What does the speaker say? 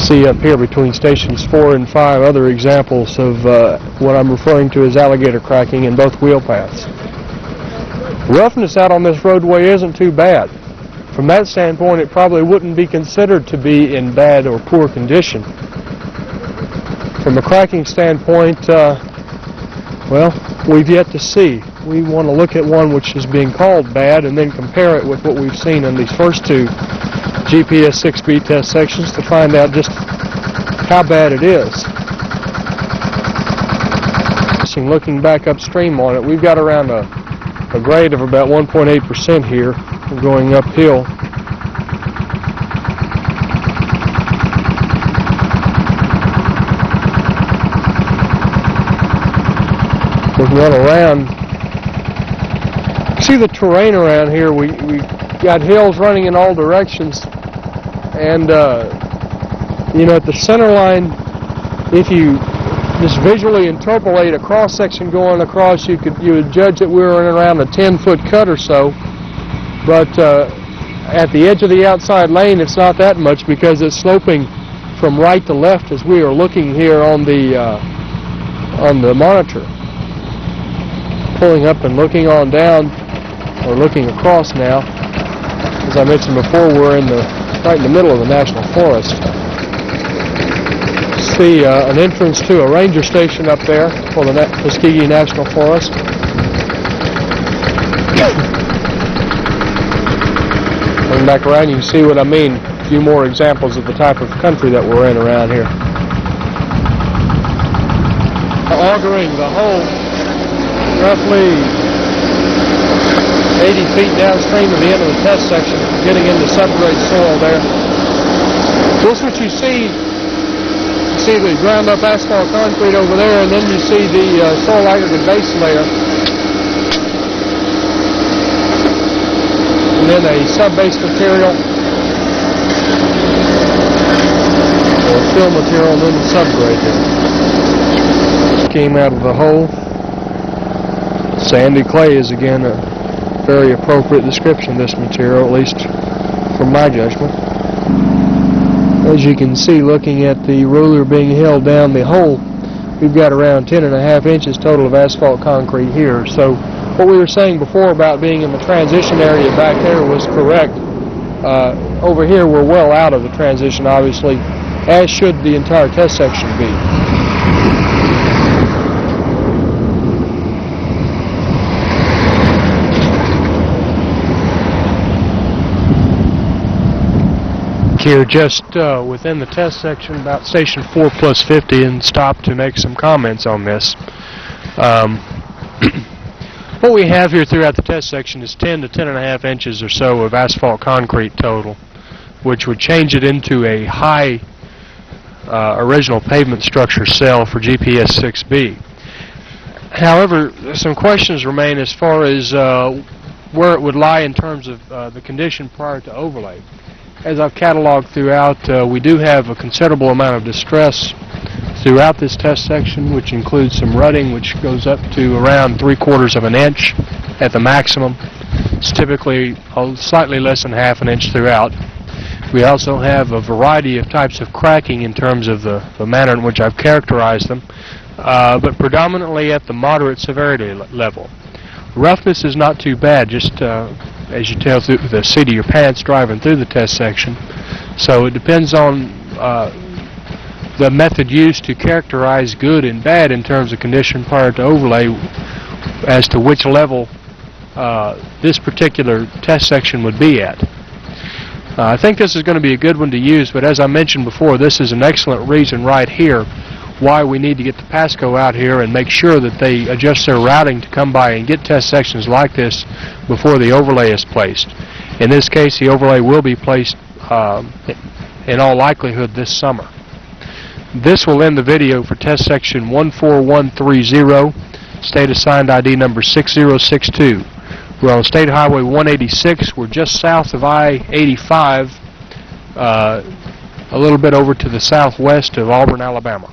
see up here between stations 4 and 5 other examples of what I'm referring to as alligator cracking in both wheel paths. Roughness out on this roadway isn't too bad. From that standpoint, it probably wouldn't be considered to be in bad or poor condition. From a cracking standpoint, well, we've yet to see. We want to look at one which is being called bad and then compare it with what we've seen in these first two GPS 6B test sections to find out just how bad it is. Looking back upstream on it, we've got around a grade of about 1.8% here going uphill. Looking all around, see the terrain around here. We got hills running in all directions, and you know, at the center line, if you just visually interpolate a cross section going across, you would judge that we were in around a 10-foot cut or so. But at the edge of the outside lane, it's not that much because it's sloping from right to left as we are looking here on the monitor. Pulling up and looking on down, or looking across now. As I mentioned before, we're right in the middle of the National Forest. See an entrance to a ranger station up there for the Tuskegee National Forest. Coming back around, you can see what I mean. A few more examples of the type of country that we're in around here. Augering the whole roughly 80 feet downstream of the end of the test section, getting into subgrade soil there. This is what you see the ground up asphalt concrete over there, and then you see the soil aggregate base layer. And then a sub-base material, or fill material, and then the subgrade there. Came out of the hole. Sandy clay is again a very appropriate description of this material, at least from my judgment. As you can see, looking at the ruler being held down the hole, we've got around 10.5 inches total of asphalt concrete here. So what we were saying before about being in the transition area back there was correct. Over here we're well out of the transition, obviously, as should the entire test section be. Here just within the test section, about station 4 plus 50, and stop to make some comments on this. What we have here throughout the test section is 10 to 10.5 inches or so of asphalt concrete total, which would change it into a high original pavement structure cell for GPS 6B. However, some questions remain as far as where it would lie in terms of the condition prior to overlay. As I've cataloged throughout, we do have a considerable amount of distress throughout this test section, which includes some rutting, which goes up to around 3/4 of an inch at the maximum. It's typically slightly less than half an inch throughout. We also have a variety of types of cracking in terms of the manner in which I've characterized them, but predominantly at the moderate severity level. Roughness is not too bad, just as you tell through the seat of your pants driving through the test section. So it depends on the method used to characterize good and bad in terms of condition prior to overlay as to which level this particular test section would be at. I think this is going to be a good one to use, but as I mentioned before, this is an excellent reason right here why we need to get the PASCO out here and make sure that they adjust their routing to come by and get test sections like this before the overlay is placed. In this case, the overlay will be placed in all likelihood this summer. This will end the video for test section 14130, state assigned ID number 6062. We're on State Highway 186. We're just south of I-85, a little bit over to the southwest of Auburn, Alabama.